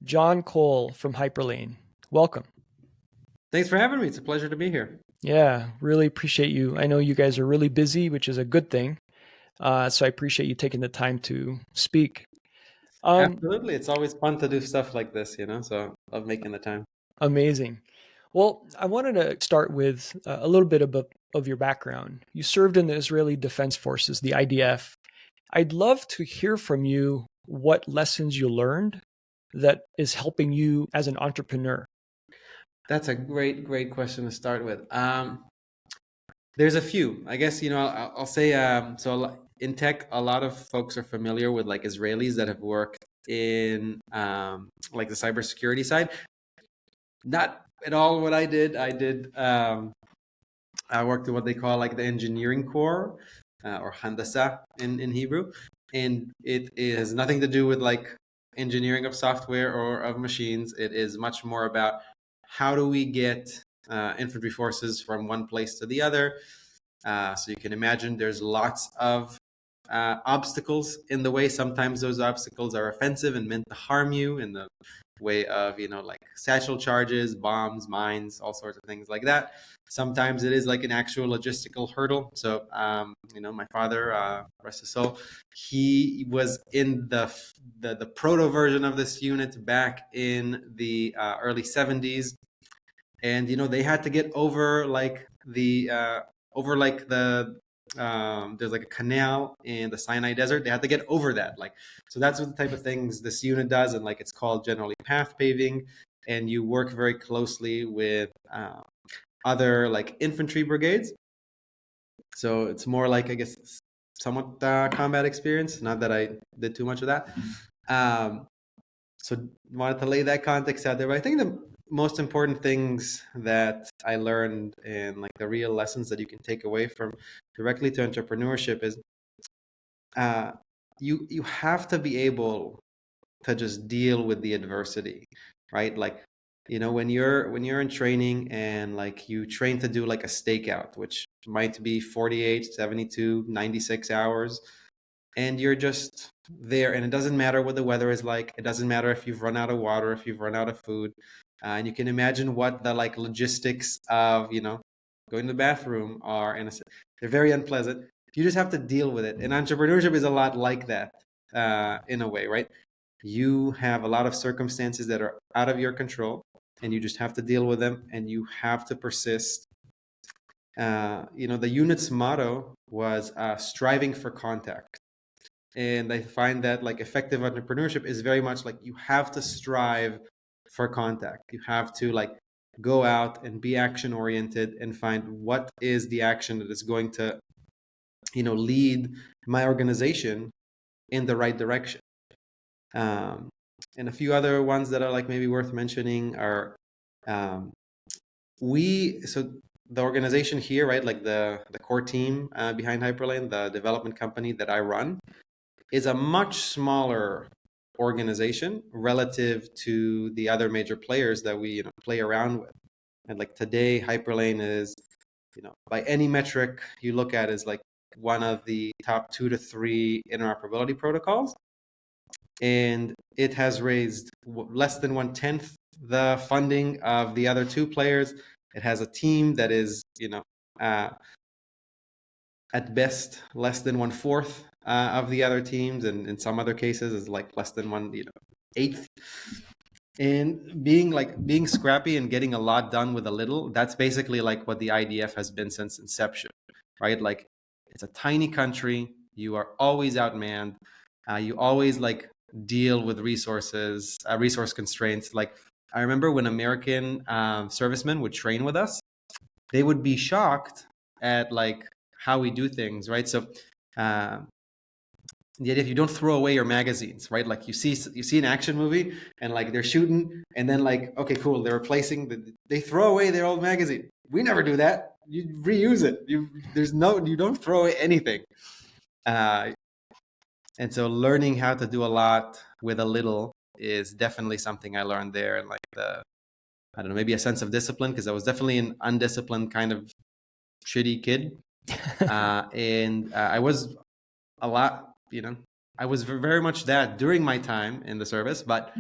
Jon Kol from Hyperlane. Welcome. Thanks for having me. It's a pleasure to be here. Yeah, really appreciate you. I know you guys are really busy, which is a good thing. So I appreciate you taking the time to speak. Um, Absolutely. It's always fun to do stuff like this, so I love making the time. Amazing. Well, I wanted to start with a little bit of your background. You served in the Israeli Defense Forces, the IDF. I'd love to hear from you what lessons you learned that is helping you as an entrepreneur. That's a great question to start with. There's a few. I guess, I'll say, in tech, a lot of folks are familiar with like Israelis that have worked in like the cybersecurity side. Not at all what I did. I worked in what they call like the engineering core, or handasa in Hebrew, and it has nothing to do with like engineering of software or of machines. It is much more about how do we get infantry forces from one place to the other. So you can imagine there's lots of obstacles in the way. Sometimes those obstacles are offensive and meant to harm you in the way of, like satchel charges, bombs, mines, all sorts of things like that. Sometimes it is like an actual logistical hurdle. So, my father, rest his soul, he was in the proto version of this unit back in the early 70s. And, they had to get over like there's like a canal in the Sinai Desert. They had to get over that. Like, so that's what the type of things this unit does. And like, it's called generally path paving. And you work very closely with other like infantry brigades. So it's more like, I guess, somewhat combat experience. Not that I did too much of that. So wanted to lay that context out there. But I think the most important things that I learned and like the real lessons that you can take away from directly to entrepreneurship is you have to be able to just deal with the adversity, right? Like, when you're in training and like you train to do like a stakeout, which might be 48, 72, 96 hours, and you're just there, and it doesn't matter what the weather is like. It doesn't matter if you've run out of water, if you've run out of food. And you can imagine what the like logistics of, going to the bathroom are. They're very unpleasant. You just have to deal with it. And entrepreneurship is a lot like that, in a way, right? You have a lot of circumstances that are out of your control, and you just have to deal with them, and you have to persist. The unit's motto was striving for contact. And I find that like effective entrepreneurship is very much like you have to strive for contact. You have to like go out and be action oriented and find what is the action that is going to, lead my organization in the right direction. Um, and a few other ones that are like maybe worth mentioning are um, so the organization here, right, like the core team behind Hyperlane, the development company that I run, is a much smaller organization relative to the other major players that we play around with. And like today, Hyperlane is, by any metric you look at, is like one of the top 2 to 3 interoperability protocols, and it has raised less than 1/10 the funding of the other 2 players. It has a team that is, uh, at best less than 1/4 of the other teams, and in some other cases is like less than 1/8. And being scrappy and getting a lot done with a little, that's basically like what the IDF has been since inception, right? Like, it's a tiny country. You are always outmanned. You always like deal with resource constraints. Like, I remember when American servicemen would train with us, they would be shocked at like how we do things, right? So uh, the idea, if you don't throw away your magazines, right? Like, you see an action movie and like they're shooting, and then like, okay, cool, they're replacing they throw away their old magazine. We never do that. You reuse it. You don't throw away anything. Uh, and so learning how to do a lot with a little is definitely something I learned there, and like I don't know, maybe a sense of discipline, because I was definitely an undisciplined kind of shitty kid. And I was a lot, I was very much that during my time in the service, but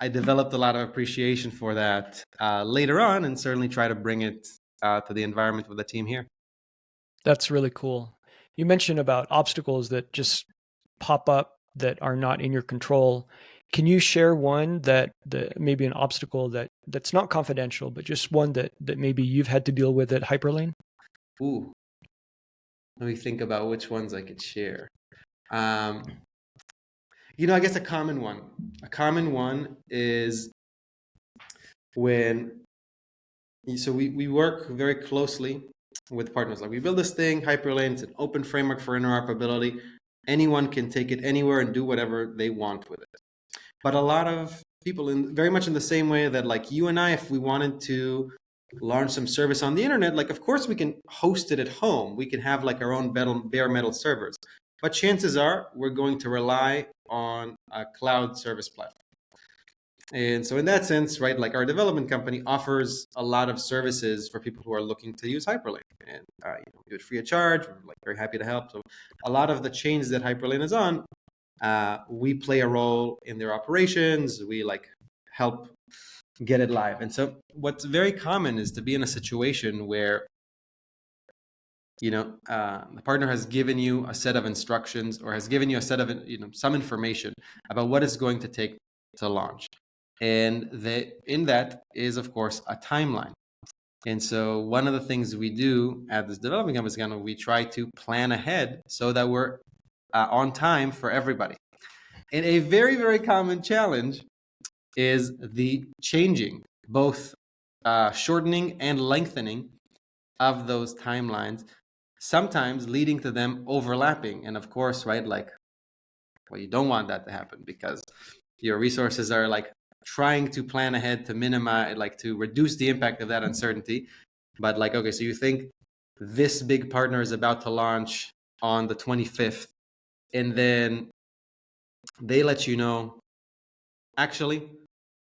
I developed a lot of appreciation for that later on, and certainly try to bring it to the environment with the team here. That's really cool. You mentioned about obstacles that just pop up that are not in your control. Can you share one that maybe an obstacle that's not confidential, but just one that maybe you've had to deal with at Hyperlane? Ooh, let me think about which ones I could share. Um, I guess a common one. A common one is when we work very closely with partners. Like we build this thing, Hyperlane. It's an open framework for interoperability. Anyone can take it anywhere and do whatever they want with it. But a lot of people, very much in the same way that like you and I, if we wanted to launch some service on the internet, like of course we can host it at home. We can have like our own bare metal servers. But chances are we're going to rely on a cloud service platform. And so in that sense, right, like our development company offers a lot of services for people who are looking to use Hyperlane, and do it free of charge. We're like very happy to help. So a lot of the chains that Hyperlane is on, we play a role in their operations. We like help get it live. And so what's very common is to be in a situation where the partner has given you a set of instructions or has given you a set of some information about what it's going to take to launch. And in that is, of course, a timeline. And so one of the things we do at this developing company is we try to plan ahead so that we're on time for everybody. And a very, very common challenge is the changing, both shortening and lengthening of those timelines, sometimes leading to them overlapping. And of course, right, you don't want that to happen because your resources are like trying to plan ahead to minimize, like to reduce the impact of that uncertainty. But like, okay, so you think this big partner is about to launch on the 25th, and then they let you know, actually,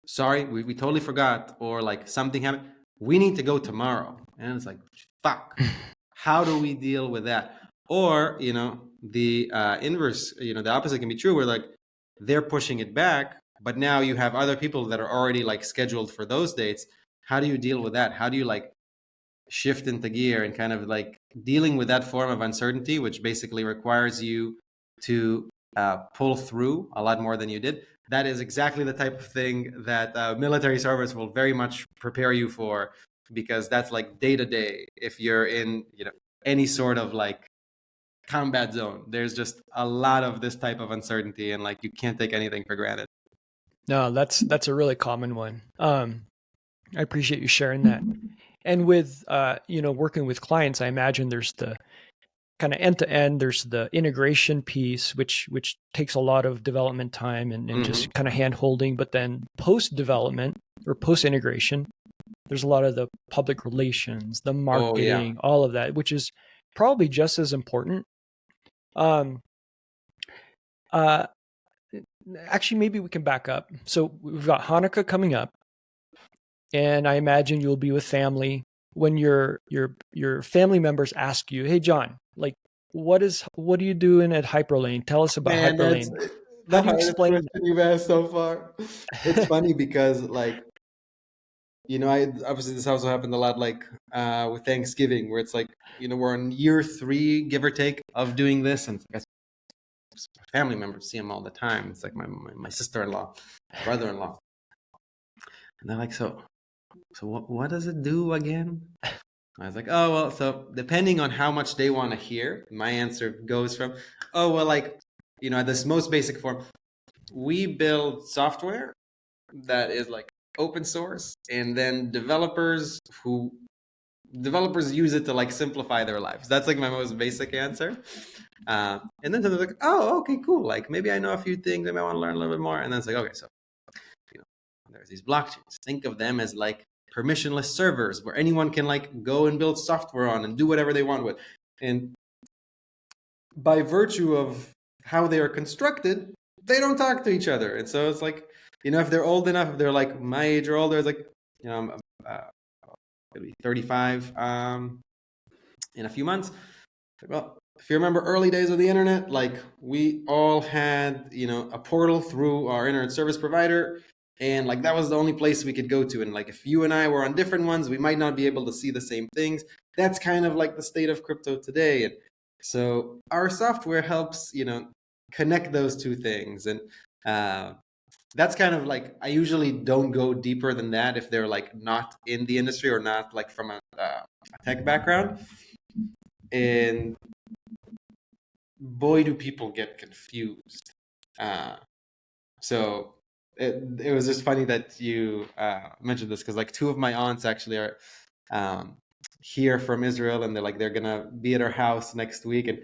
sorry, we totally forgot, or like something happened. We need to go tomorrow. And it's like, fuck, how do we deal with that? Or, the inverse, the opposite can be true where like they're pushing it back, but now you have other people that are already like scheduled for those dates. How do you deal with that? How do you like shift into gear and kind of like dealing with that form of uncertainty, which basically requires you to pull through a lot more than you did? That is exactly the type of thing that military service will very much prepare you for, because that's like day to day. If you're in, any sort of like combat zone, there's just a lot of this type of uncertainty, and like you can't take anything for granted. No, that's a really common one. I appreciate you sharing that. And with working with clients, I imagine there's the kind of end to end. There's the integration piece, which takes a lot of development time and just kind of hand holding. But then post development or post integration, there's a lot of the public relations, the marketing, all of that, which is probably just as important. Actually, maybe we can back up. So we've got Hanukkah coming up, and I imagine you'll be with family. When your family members ask you, "Hey, John, like, what are you doing at Hyperlane? Tell us about Hyperlane." How do you explain question you've asked so far? It's funny because like, I obviously this also happened a lot like with Thanksgiving, where it's like, we're on year 3, give or take, of doing this, and I guess family members see them all the time. It's like my sister-in-law, brother-in-law, and they're like, so what does it do again? I was like, oh, well, so depending on how much they want to hear, my answer goes from, oh, well, like, at this most basic form, we build software that is like open source, and then developers use it to like simplify their lives. That's like my most basic answer. And then they're like, oh, okay, cool. Like maybe I know a few things, maybe I want to learn a little bit more. And then it's like, okay, so there's these blockchains. Think of them as like permissionless servers where anyone can like go and build software on and do whatever they want with. And by virtue of how they are constructed, they don't talk to each other. And so it's like, if they're old enough, if they're like my age or older, it's like, I'm gonna be 35 in a few months. Well, if you remember early days of the internet, like we all had, a portal through our internet service provider. And like that was the only place we could go to. And like if you and I were on different ones, we might not be able to see the same things. That's kind of like the state of crypto today. And so our software helps, connect those two things. And that's kind of like, I usually don't go deeper than that if they're like not in the industry or not like from a tech background. And boy, do people get confused. So it was just funny that you mentioned this, because like two of my aunts actually are here from Israel, and they're gonna be at our house next week, and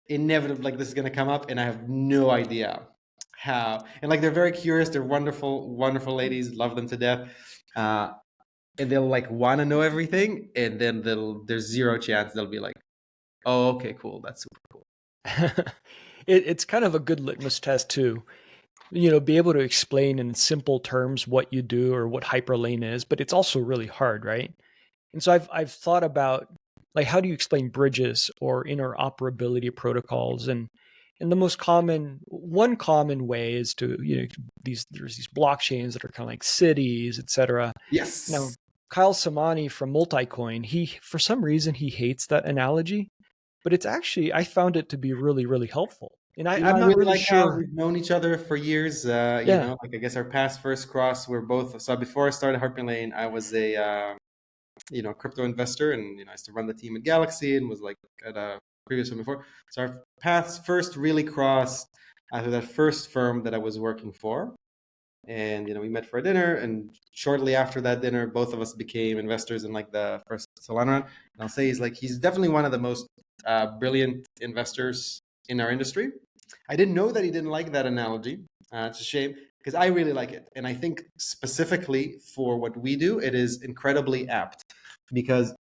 inevitably like this is gonna come up, and I have no idea how. And like they're very curious, they're wonderful, wonderful ladies, love them to death. And they'll like want to know everything, and then there's zero chance they'll be like, oh, okay, cool, that's super cool. It's kind of a good litmus test too. Be able to explain in simple terms what you do or what Hyperlane is, but it's also really hard, right? And so I've thought about, like, how do you explain bridges or interoperability protocols? And the one common way is to, there's these blockchains that are kind of like cities, etc. Yes. Now, Kyle Samani from Multicoin, for some reason he hates that analogy, but it's actually, I found it to be really, really helpful. And I'm I not really really like how sure. we've known each other for years. Yeah. Like I guess our paths first crossed. We're both. So before I started Hyperlane, I was a crypto investor, and I used to run the team at Galaxy, and was like at a previous one before. So our paths first really crossed after that first firm that I was working for, and we met for a dinner, and shortly after that dinner, both of us became investors in like the first Solana round. And I'll say he's definitely one of the most brilliant investors in our industry. I didn't know that he didn't like that analogy. It's a shame, because I really like it. And I think specifically for what we do, it is incredibly apt, because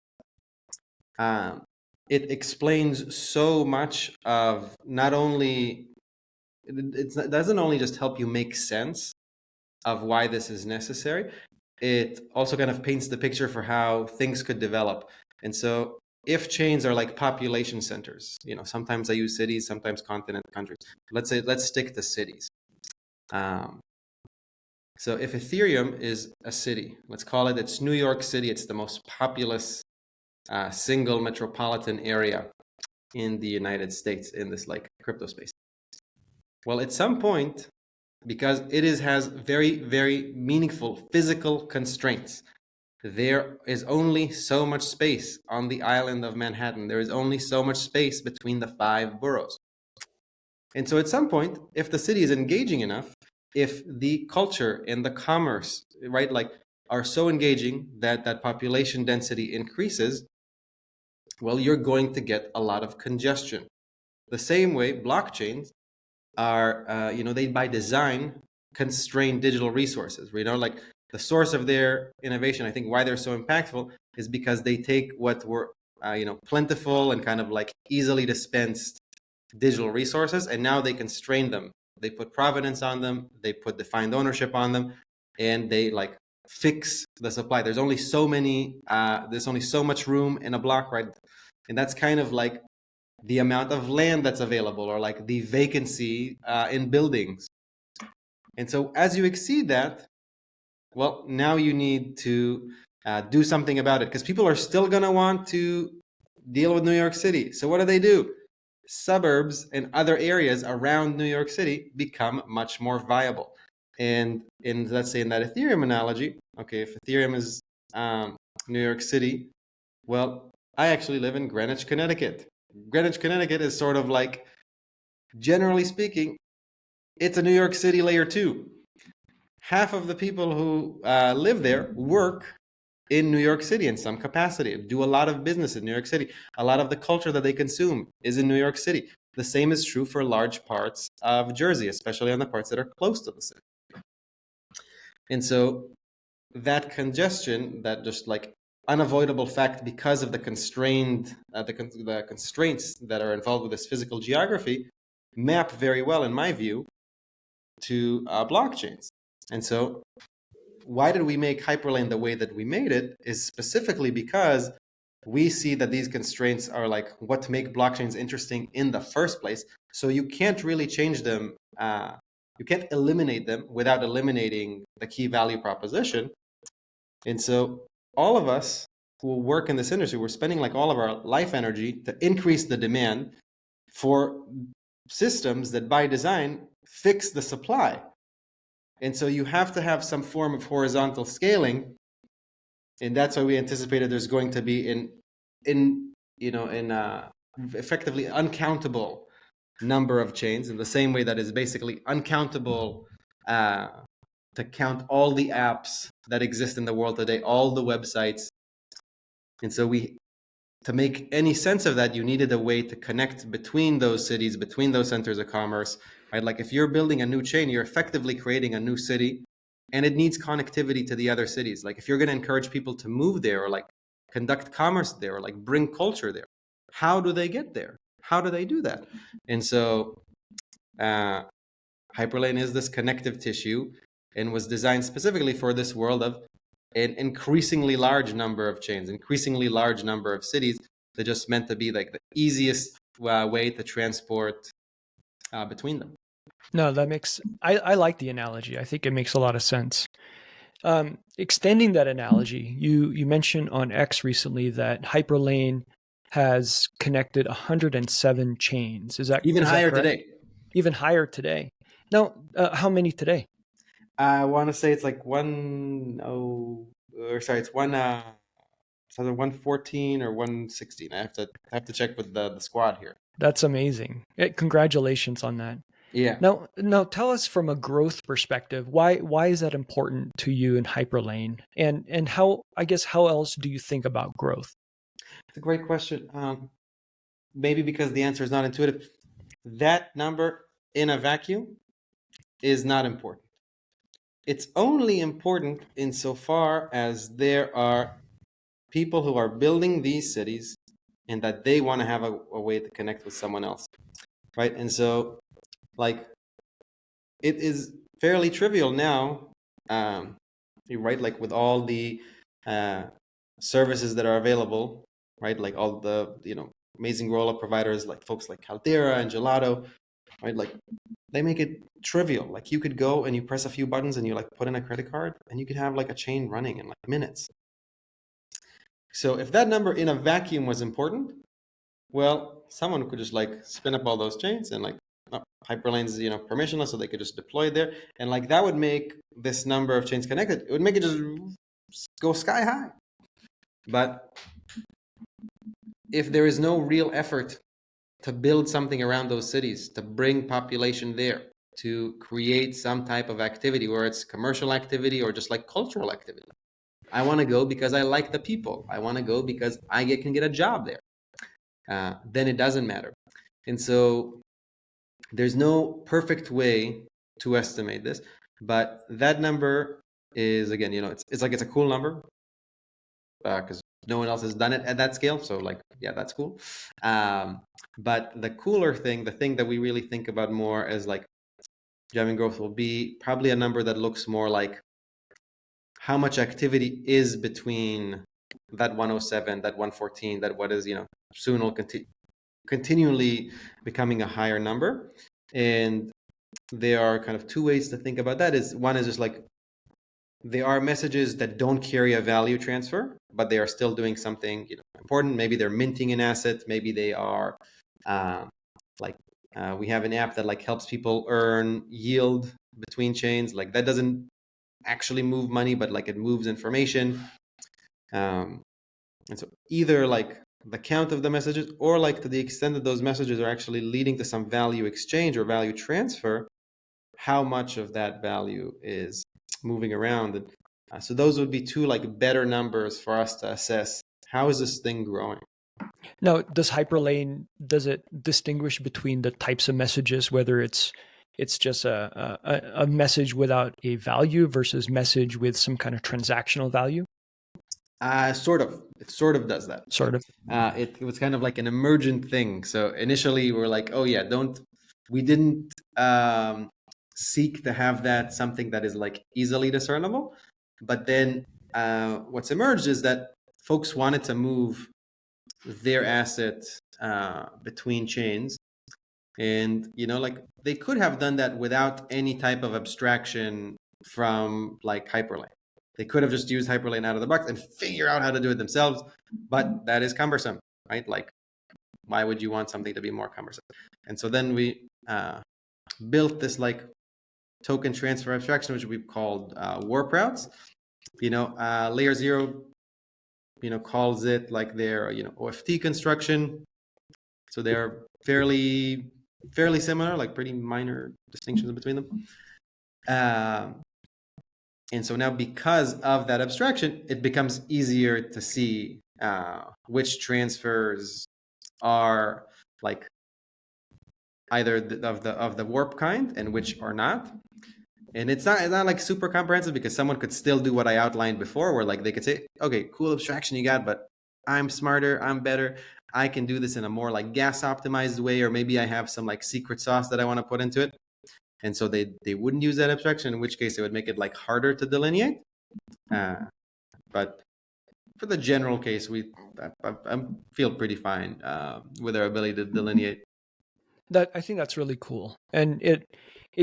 it explains so much of not only, it doesn't only just help you make sense of why this is necessary, it also kind of paints the picture for how things could develop. And so if chains are like population centers, sometimes I use cities, sometimes continent, countries. Let's stick to cities. So if Ethereum is a city, let's call it's New York City. It's the most populous single metropolitan area in the United States in this like crypto space. Well, at some point, because has very, very meaningful physical constraints, there is only so much space on the island of Manhattan. There is only so much space between the 5 boroughs. And so at some point, if the city is engaging enough, if the culture and the commerce, right, like are so engaging that that population density increases, well, you're going to get a lot of congestion. The same way blockchains are, they by design constrain digital resources. Like the source of their innovation, I think why they're so impactful is because they take what were, plentiful and kind of like easily dispensed digital resources, and now they constrain them. They put provenance on them, they put defined ownership on them, and they like fix the supply. There's only so much room in a block, right? And that's kind of like the amount of land that's available, or like the vacancy in buildings. And so as you exceed that, well, now you need to do something about it, because people are still going to want to deal with New York City. So what do? Suburbs and other areas around New York City become much more viable. And let's say in that Ethereum analogy, okay, if Ethereum is New York City, well, I actually live in Greenwich, Connecticut. Greenwich, Connecticut is sort of like, generally speaking, it's a New York City layer 2. Half of the people who live there work in New York City in some capacity, do a lot of business in New York City. A lot of the culture that they consume is in New York City. The same is true for large parts of Jersey, especially on the parts that are close to the city. And so that congestion, that just like unavoidable fact because of the constrained, the constraints that are involved with this physical geography, map very well, in my view, to blockchains. And so why did we make Hyperlane the way that we made it is specifically because we see that these constraints are like what make blockchains interesting in the first place. So you can't really change them You can't eliminate them without eliminating the key value proposition. And so all of us who work in this industry, we're spending like all of our life energy to increase the demand for systems that by design fix the supply. And so you have to have some form of horizontal scaling. And that's why we anticipated there's going to be in effectively uncountable number of chains, in the same way that is basically uncountable to count all the apps that exist in the world today, all the websites. And so to make any sense of that, you needed a way to connect between those cities, between those centers of commerce, right? Like if you're building a new chain, you're effectively creating a new city, and it needs connectivity to the other cities. Like if you're going to encourage people to move there, or like conduct commerce there, or like bring culture there, how do they get there? How do they do that? And so Hyperlane is this connective tissue and was designed specifically for this world of an increasingly large number of chains, increasingly large number of cities, that just meant to be like the easiest way to transport between them. No, I like the analogy. I think it makes a lot of sense. Extending that analogy, you mentioned on X recently that Hyperlane has connected 107 chains. Is that Even higher correct? today? Even higher today. Now, how many today? I want to say it's like it's either 114 or 116. I have to check with the squad here. That's amazing. Congratulations on that. Yeah. Now tell us from a growth perspective, why is that important to you in Hyperlane? And how else do you think about growth? It's a great question. Maybe because the answer is not intuitive. That number in a vacuum is not important. It's only important insofar as there are people who are building these cities and that they want to have a way to connect with someone else, right? And so, like, it is fairly trivial now, right? Like with all the services that are available, right? Like all the amazing roll-up providers, like folks like Caldera and Gelato, right? Like they make it trivial. Like you could go and you press a few buttons and you like put in a credit card and you could have like a chain running in like minutes. So if that number in a vacuum was important, well, someone could just like spin up all those chains and like Hyperlane's permissionless, so they could just deploy there, and like that would make this number of chains connected. It would make it just go sky high. But if there is no real effort to build something around those cities, to bring population there, to create some type of activity, where it's commercial activity or just like cultural activity, I want to go because I like the people. I want to go because I can get a job there. Then it doesn't matter. And so there's no perfect way to estimate this, but that number is, again, it's like it's a cool number because no one else has done it at that scale. So like, yeah, that's cool. But the cooler thing, the thing that we really think about more as like driving growth, will be probably a number that looks more like how much activity is between that 107, that 114, that what is, soon will continually becoming a higher number. And there are kind of two ways to think about that. One is just like there are messages that don't carry a value transfer, but they are still doing something important. Maybe they're minting an asset. Maybe they are we have an app that like helps people earn yield between chains. Like that doesn't actually move money, but like it moves information. And so either like the count of the messages, or like to the extent that those messages are actually leading to some value exchange or value transfer, how much of that value is moving around. And so those would be two like better numbers for us to assess how is this thing growing. Now, does it distinguish between the types of messages, whether it's just a message without a value versus message with some kind of transactional value? Sort of. It sort of does that. Sort of. It was kind of like an emergent thing. So initially we're like, oh yeah, we didn't seek to have that something that is like easily discernible. But then what's emerged is that folks wanted to move their asset between chains And, like they could have done that without any type of abstraction from like Hyperlane. They could have just used Hyperlane out of the box and figure out how to do it themselves, but that is cumbersome, right? Like, why would you want something to be more cumbersome? And so then we built this like token transfer abstraction, which we've called warp routes. Layer 0, calls it like their, OFT construction. So they're fairly similar, like pretty minor distinctions between them. And so now, because of that abstraction, it becomes easier to see which transfers are like either of the warp kind and which are not. And it's not like super comprehensive, because someone could still do what I outlined before, where like they could say, okay, cool abstraction you got, but I'm smarter, I'm better, I can do this in a more like gas optimized way, or maybe I have some like secret sauce that I want to put into it. And so they wouldn't use that abstraction, in which case it would make it like harder to delineate. But for the general case, I feel pretty fine with our ability to delineate. That I think that's really cool, and it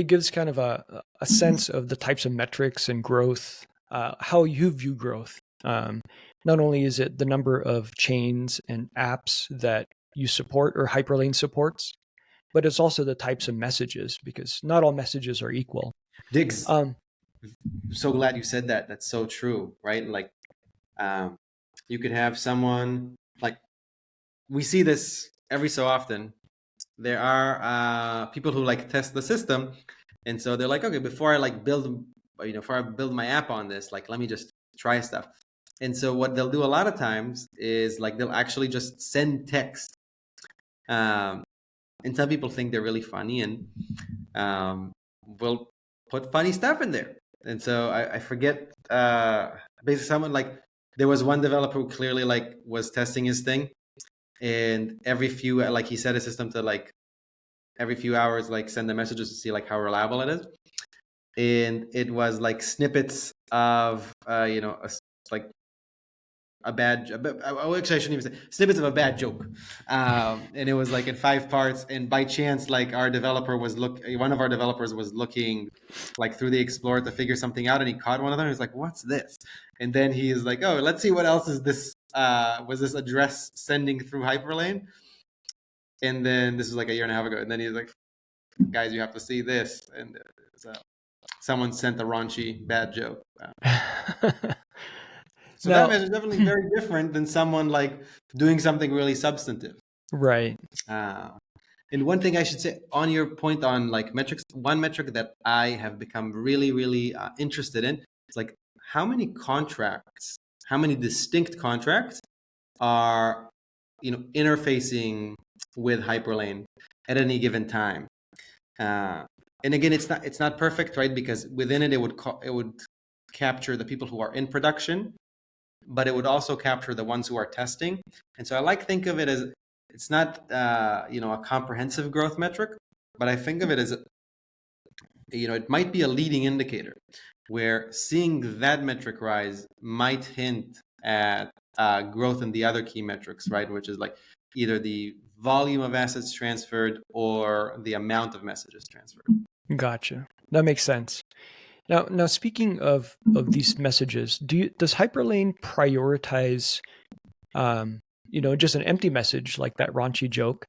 gives kind of a sense of the types of metrics and growth, how you view growth. Not only is it the number of chains and apps that you support or Hyperlane supports, but it's also the types of messages, because not all messages are equal. Diggs, Um, so glad you said that. That's so true, right? Like, you could have someone like, we see this every so often. There are people who like test the system, and so they're like, okay, before I like before I build my app on this, like let me just try stuff. And so what they'll do a lot of times is like they'll actually just send text. And some people think they're really funny, and will put funny stuff in there. And so I forget, basically someone like, there was one developer who clearly like was testing his thing, and every few, like he set a system to like every few hours like send the messages to see like how reliable it is. And it was like snippets of like a bad, actually I shouldn't even say snippets of a bad joke. And it was like in 5 parts, and by chance like one of our developers was looking like through the Explorer to figure something out, and he caught one of them. He was like, what's this? And then he is like, oh, let's see what else is this, was this address sending through Hyperlane. And then this was like a year and a half ago, and then he's like, guys, you have to see this. And so someone sent a raunchy bad joke. So now, that message is definitely very different than someone like doing something really substantive. right. And one thing I should say on your point on like metrics, one metric that I have become really, really interested in is like how many distinct contracts are interfacing with Hyperlane at any given time. And again, it's not perfect, right? Because within it would capture the people who are in production, but it would also capture the ones who are testing. And so I think of it as, it's not a comprehensive growth metric, but I think of it as it might be a leading indicator, where seeing that metric rise might hint at growth in the other key metrics, right? Which is like either the volume of assets transferred or the amount of messages transferred. Gotcha. That makes sense. Now, speaking of these messages, does Hyperlane prioritize, just an empty message like that raunchy joke,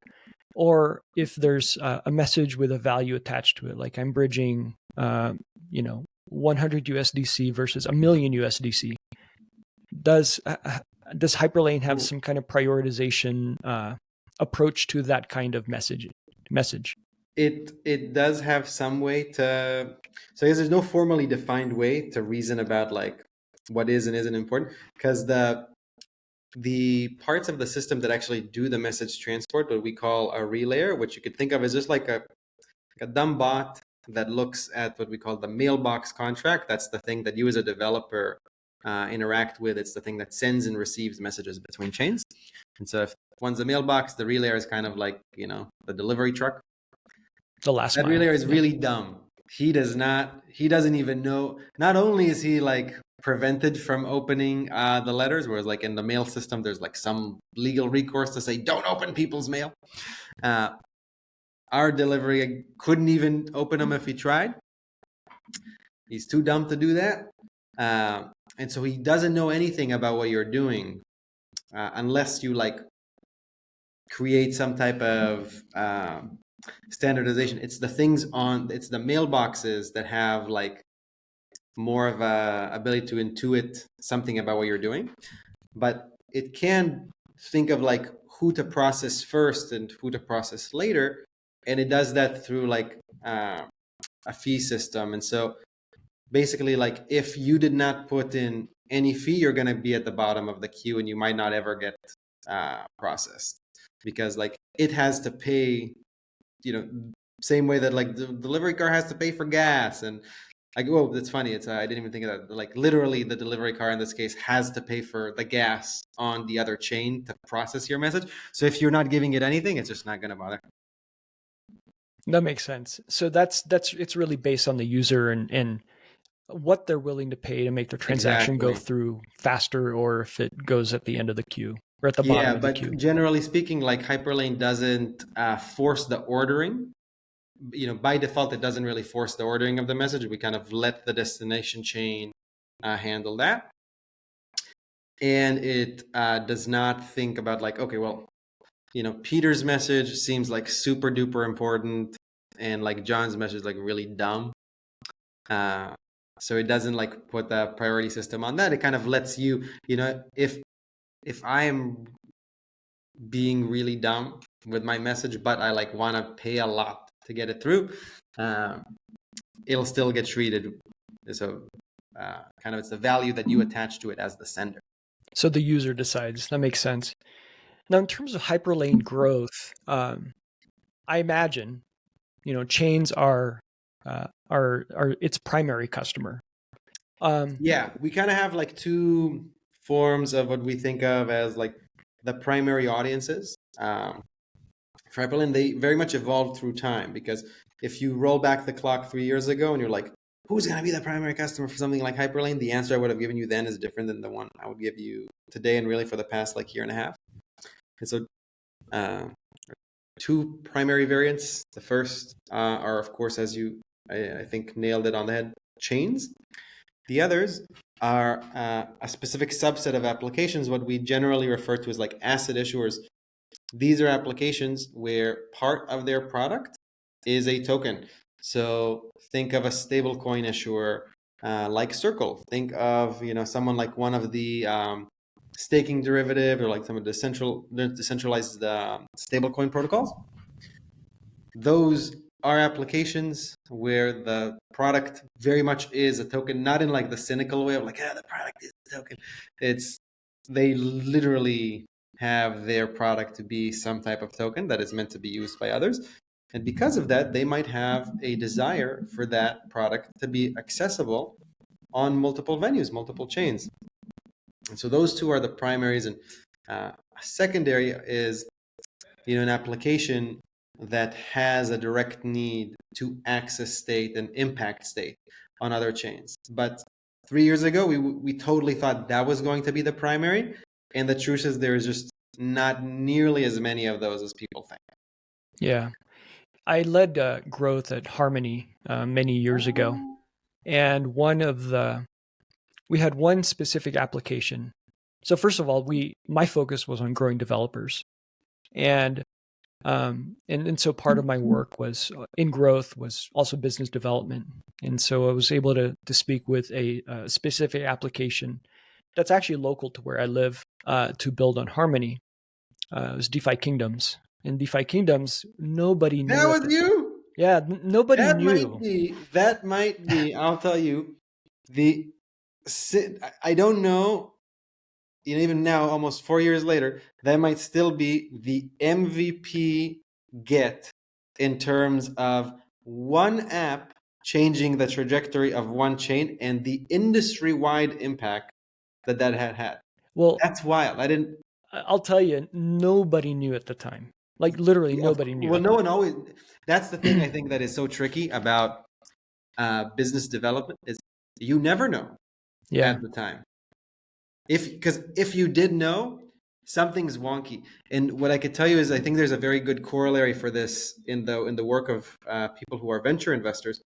or if there's a message with a value attached to it, like I'm bridging, 100 USDC versus a million USDC? Does Hyperlane have some kind of prioritization approach to that kind of message? It does have some way to, so I guess there's no formally defined way to reason about like what is and isn't important, because the parts of the system that actually do the message transport, what we call a relayer, which you could think of as just like a dumb bot that looks at what we call the mailbox contract. That's the thing that you as a developer interact with. It's the thing that sends and receives messages between chains. And so if one's a mailbox, the relayer is kind of like the delivery truck. The last that mile. relayer is really dumb. He doesn't even know. Not only is he like prevented from opening the letters, whereas like in the mail system, there's like some legal recourse to say, don't open people's mail. our delivery couldn't even open them if he tried. He's too dumb to do that. And so he doesn't know anything about what you're doing unless you like create some type of standardization. It's the things it's the mailboxes that have like more of a ability to intuit something about what you're doing, but it can think of like who to process first and who to process later, and it does that through like a fee system. And so basically, like if you did not put in any fee, you're going to be at the bottom of the queue and you might not ever get processed, because like it has to pay, same way that like the delivery car has to pay for gas. And like, whoa, that's funny. It's I didn't even think of that. Like literally the delivery car in this case has to pay for the gas on the other chain to process your message. So if you're not giving it anything, it's just not going to bother. That makes sense. So that's it's really based on the user and what they're willing to pay to make their transaction go through faster, or if it goes at the end of the queue or at the bottom of the queue. But generally speaking, like Hyperlane doesn't force the ordering. By default, it doesn't really force the ordering of the message. We kind of let the destination chain handle that. And it does not think about like, okay, well, Peter's message seems like super duper important, and like John's message like really dumb. So it doesn't like put the priority system on that. It kind of lets you, if I am being really dumb with my message, but I like want to pay a lot to get it through, it'll still get treated. So kind of it's the value that you attach to it as the sender. So the user decides. That makes sense. Now, in terms of Hyperlane growth, I imagine, chains are its primary customer. We kind of have like two forms of what we think of as like the primary audiences. For Hyperlane, they very much evolved through time, because if you roll back the clock 3 years ago and you're like, who's going to be the primary customer for something like Hyperlane? The answer I would have given you then is different than the one I would give you today and really for the past like year and a half. And so two primary variants. The first are, of course, as I think nailed it on the head, chains. The others are a specific subset of applications, what we generally refer to as like asset issuers. These are applications where part of their product is a token. So think of a stablecoin issuer like Circle. Think of someone like one of the staking derivative, or like some of the decentralized stablecoin protocols. Those are applications where the product very much is a token, not in like the cynical way of like, the product is a token. They literally have their product to be some type of token that is meant to be used by others. And because of that, they might have a desire for that product to be accessible on multiple venues, multiple chains. And so those two are the primaries. And a secondary is, an application that has a direct need to access state and impact state on other chains. But 3 years ago, we totally thought that was going to be the primary. And the truth is there is just not nearly as many of those as people think. Yeah. I led growth at Harmony many years ago. And we had one specific application. So first of all, my focus was on growing developers. And so part of my work was in growth was also business development. And so I was able to speak with a specific application that's actually local to where I live to build on Harmony. It was DeFi Kingdoms. In DeFi Kingdoms, nobody knew. That was you? Yeah, nobody knew. That might be, I'll tell you, I don't know, even now, almost 4 years later, that might still be the MVP get in terms of one app changing the trajectory of one chain and the industry-wide impact that had. Well, that's wild. I'll tell you, nobody knew at the time. Like literally nobody knew. Well, no one always. That's the thing I think that is so tricky about business development is you never know at the time. Because if you did know, something's wonky. And what I could tell you is, I think there's a very good corollary for this in the work of people who are venture investors.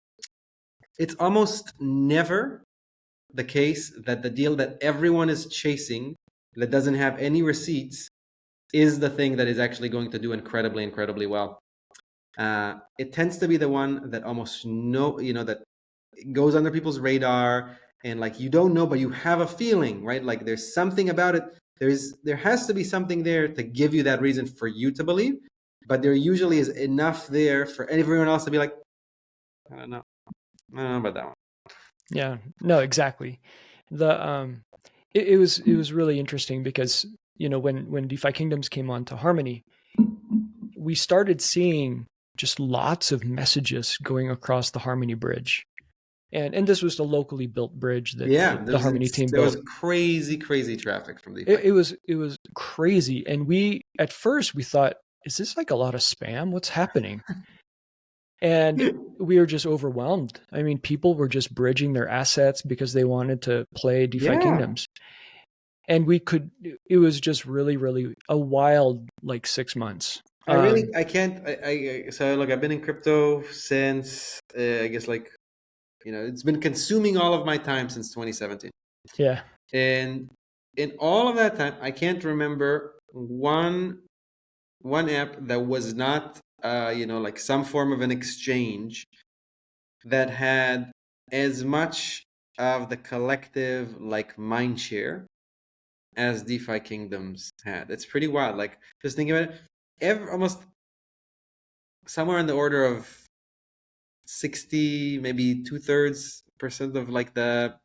It's almost never the case that the deal that everyone is chasing, that doesn't have any receipts, is the thing that is actually going to do incredibly, incredibly well. It tends to be the one that almost that goes under people's radar, and like you don't know, but you have a feeling, right? Like there's something about it. There has to be something there to give you that reason for you to believe, but there usually is enough there for everyone else to be like, I don't know about that one. Yeah, no, exactly. The it was really interesting because when DeFi Kingdoms came on to Harmony, we started seeing just lots of messages going across the Harmony bridge, and this was the locally built bridge that Yeah, the Harmony team there was built. crazy traffic from DeFi. It was crazy, and we at first we thought, is this like a lot of spam? What's happening? And we were just overwhelmed. I mean, people were just bridging their assets because they wanted to play DeFi Yeah, Kingdoms. And it was just really, really a wild, like 6 months. I can't. So look, I've been in crypto since I guess like it's been consuming all of my time since 2017, Yeah. and in all of that time, I can't remember one app that was not like some form of an exchange that had as much of the collective like Mindshare as DeFi Kingdoms had. It's pretty wild. Like just think about it. Almost somewhere in the order of 60, maybe 2/3% of like the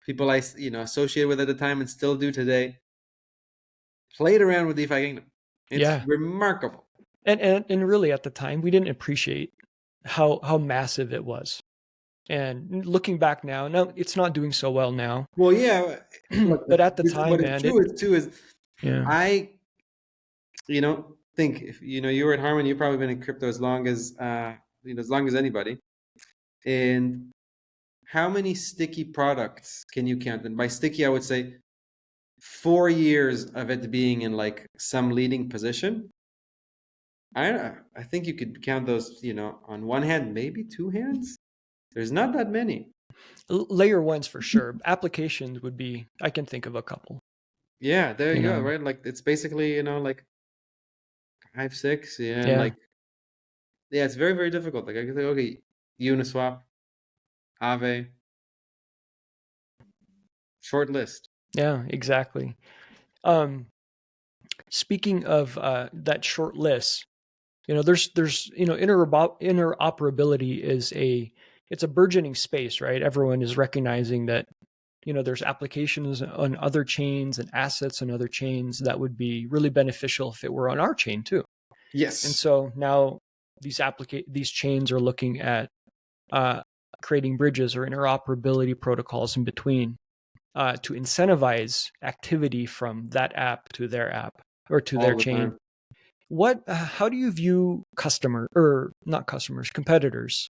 people I associated with at the time and still do today played around with DeFi Kingdom. It's Yeah. remarkable. And really at the time we didn't appreciate how massive it was. And looking back now, no, it's not doing so well now. Well, yeah. Look, But at the time, what is man, true is too is yeah. I think if you were at Harmon, you've probably been in crypto as long as as long as anybody. And how many sticky products can you count? And by sticky, I would say 4 years of it being in like some leading position. I think you could count those, on one hand, maybe two hands. There's not that many. Layer ones for sure. Applications would be, I can think of a couple. Yeah, there You you go, know, right? Like it's basically, like 5, 6, yeah, and yeah, like yeah, it's very, very difficult. Like I can say, okay, Uniswap, Aave, short list. yeah, exactly. Speaking of that short list, there's interoperability it's a burgeoning space, right? Everyone is recognizing that there's applications on other chains and assets on other chains that would be really beneficial if it were on our chain too. And Yes. so now these chains are looking at creating bridges or interoperability protocols in between to incentivize activity from that app to their app or to their All the chain. time. How do you view not customers, competitors?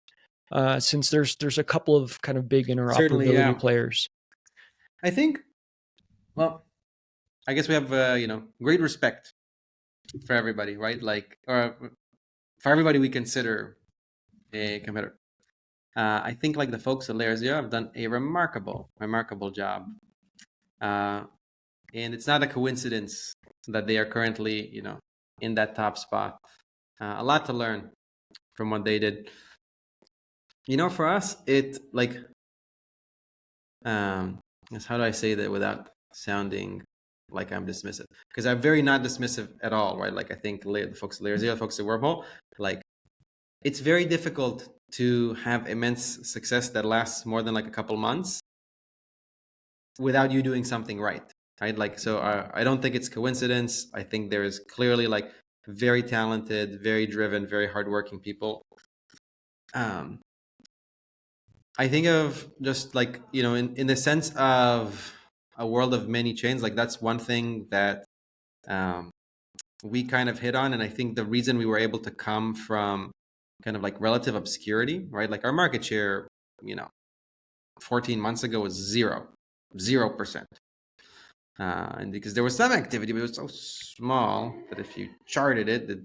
Since there's a couple of kind of big Certainly, interoperability yeah. players. I think, well, I guess we have, great respect for everybody, right? Like, or for everybody we consider a competitor. I think like the folks at Layer Zero have done a remarkable, remarkable job. And it's not a coincidence that they are currently, in that top spot. A lot to learn from what they did. For us, it like, how do I say that without sounding like I'm dismissive? Because I'm very not dismissive at all, right? Like I think the folks at Layer Zero, folks at Wormhole, like it's very difficult to have immense success that lasts more than like a couple months without you doing something right. Like, so I don't think it's coincidence. I think there is clearly like very talented, very driven, very hardworking people. I think of just like, in the sense of a world of many chains, like that's one thing that we kind of hit on. And I think the reason we were able to come from kind of like relative obscurity, right? Like our market share, 14 months ago was 0%. And because there was some activity, but it was so small that if you charted it,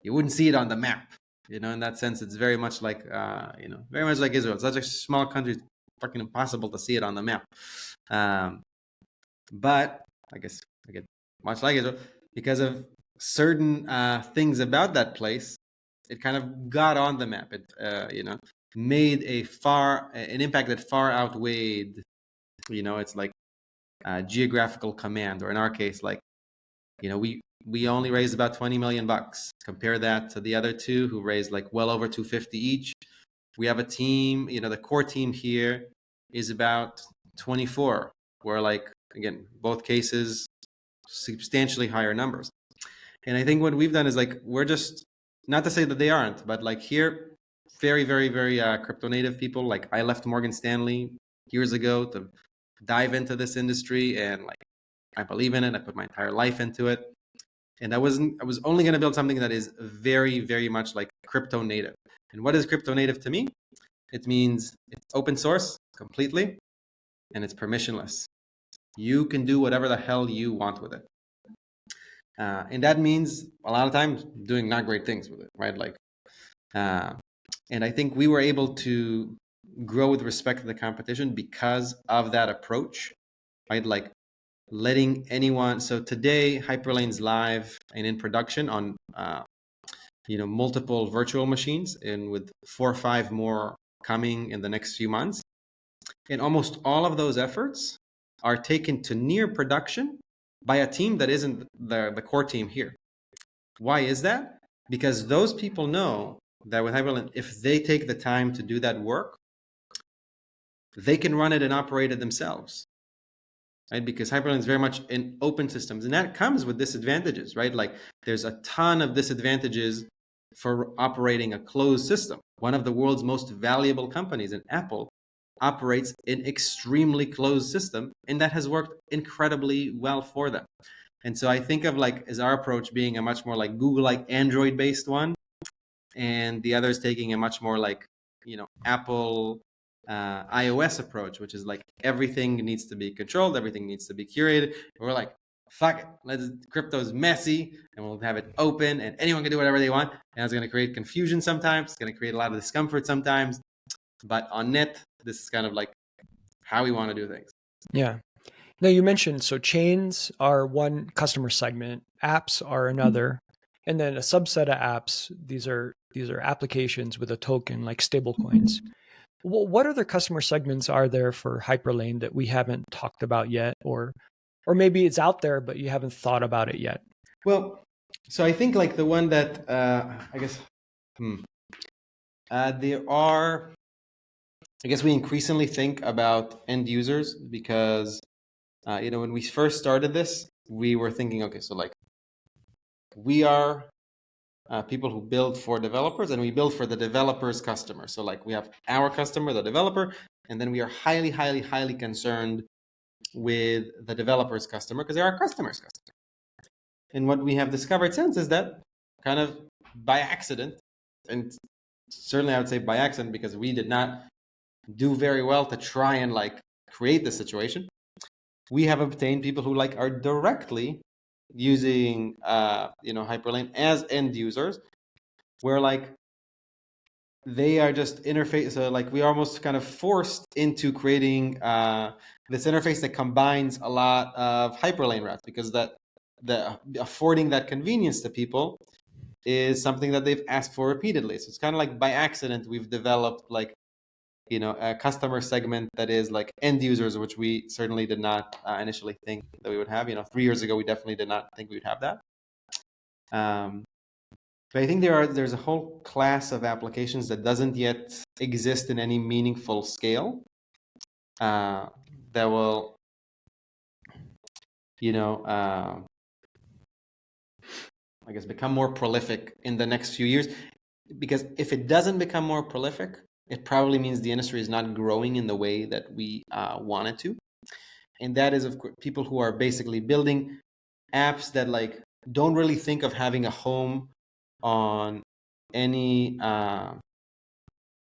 you wouldn't see it on the map. In that sense, it's very much like, very much like Israel. It's such a small country, it's fucking impossible to see it on the map. But I guess, again, much like Israel, because of certain things about that place, it kind of got on the map. It, made an impact that far outweighed, it's like geographical command, or in our case, like, we only raised about $20 million. Compare that to the other two who raised like well over 250 each. We have a team, the core team here is about 24, where, like, again, both cases, substantially higher numbers. And I think what we've done is, like, we're just, not to say that they aren't, but like here, very, very, very crypto native people. Like, I left Morgan Stanley years ago to dive into this industry, and like, I believe in it. I put my entire life into it. And I was only going to build something that is very, very much like crypto native. And what is crypto native to me? It means it's open source completely, and it's permissionless. You can do whatever the hell you want with it. And that means a lot of times doing not great things with it, right? Like, and I think we were able to grow with respect to the competition because of that approach, right? Like, letting anyone. So today, Hyperlane's live and in production on multiple virtual machines, and with 4 or 5 more coming in the next few months. And almost all of those efforts are taken to near production by a team that isn't the core team here. Why is that? Because those people know that with Hyperlane, if they take the time to do that work, they can run it and operate it themselves. Right? Because Hyperlane is very much in open systems, and that comes with disadvantages, right? Like, there's a ton of disadvantages for operating a closed system. One of the world's most valuable companies, in Apple, operates an extremely closed system, and that has worked incredibly well for them. And so I think of, like, as our approach being a much more like Google, like Android based one, and the others taking a much more like, Apple iOS approach, which is like everything needs to be controlled, everything needs to be curated. And we're like, fuck it, crypto's messy, and we'll have it open, and anyone can do whatever they want. And it's going to create confusion sometimes. It's going to create a lot of discomfort sometimes. But on net, this is kind of like how we want to do things. Yeah. Now, you mentioned, so chains are one customer segment, apps are another, and then a subset of apps. These are applications with a token, like stablecoins. What other customer segments are there for Hyperlane that we haven't talked about yet, or maybe it's out there but you haven't thought about it yet? Well, so I think, like, the one that I guess there are. I guess we increasingly think about end users because, when we first started this, we were thinking, okay, so like, we are people who build for developers, and we build for the developer's customer. So, like, we have our customer, the developer, and then we are highly, highly, highly concerned with the developer's customer because they're our customer's customer. And what we have discovered since is that, kind of by accident, and certainly I would say by accident because we did not do very well to try and like create the situation, we have obtained people who like are directly using Hyperlane as end users, where like they are just interface. So like we are almost kind of forced into creating this interface that combines a lot of Hyperlane routes, because that the affording that convenience to people is something that they've asked for repeatedly. So it's kind of like by accident we've developed like a customer segment that is like end users, which we certainly did not initially think that we would have. 3 years ago, we definitely did not think we would have that. But I think there's a whole class of applications that doesn't yet exist in any meaningful scale that will, I guess, become more prolific in the next few years. Because if it doesn't become more prolific, it probably means the industry is not growing in the way that we want it to. And that is, of course, people who are basically building apps that like don't really think of having a home on any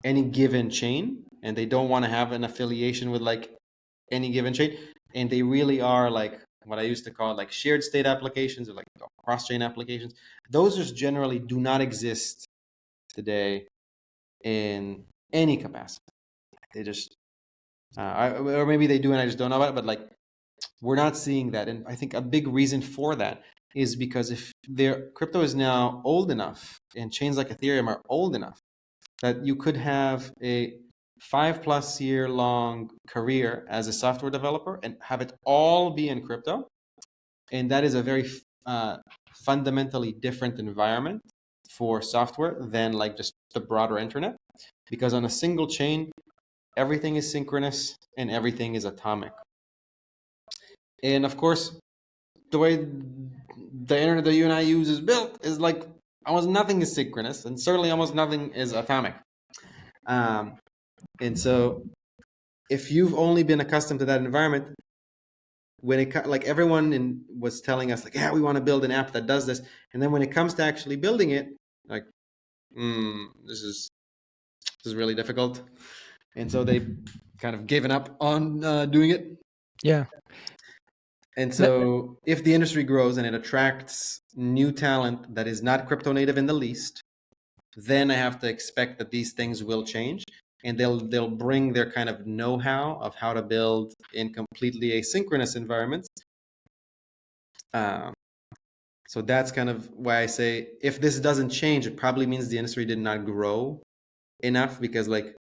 given chain, and they don't want to have an affiliation with like any given chain. and they really are like what I used to call like shared state applications or like cross-chain applications. Those just generally do not exist today in any capacity. They just, or maybe they do and I just don't know about it, but like we're not seeing that. And I think a big reason for that is because if their crypto is now old enough and chains like Ethereum are old enough that you could have a 5+ year long career as a software developer and have it all be in crypto. And that is a very fundamentally different environment for software than like just the broader internet, because on a single chain, everything is synchronous and everything is atomic. And of course, the way the internet that you and I use is built is like almost nothing is synchronous, and certainly almost nothing is atomic. And so, if you've only been accustomed to that environment, when it like everyone was telling us like, yeah, we want to build an app that does this, and then when it comes to actually building it, like, this is really difficult, and so they kind of given up on doing it. Yeah. And so if the industry grows and it attracts new talent that is not crypto native in the least, then I have to expect that these things will change, and they'll bring their kind of know-how of how to build in completely asynchronous environments. So that's kind of why I say if this doesn't change, it probably means the industry did not grow enough, because like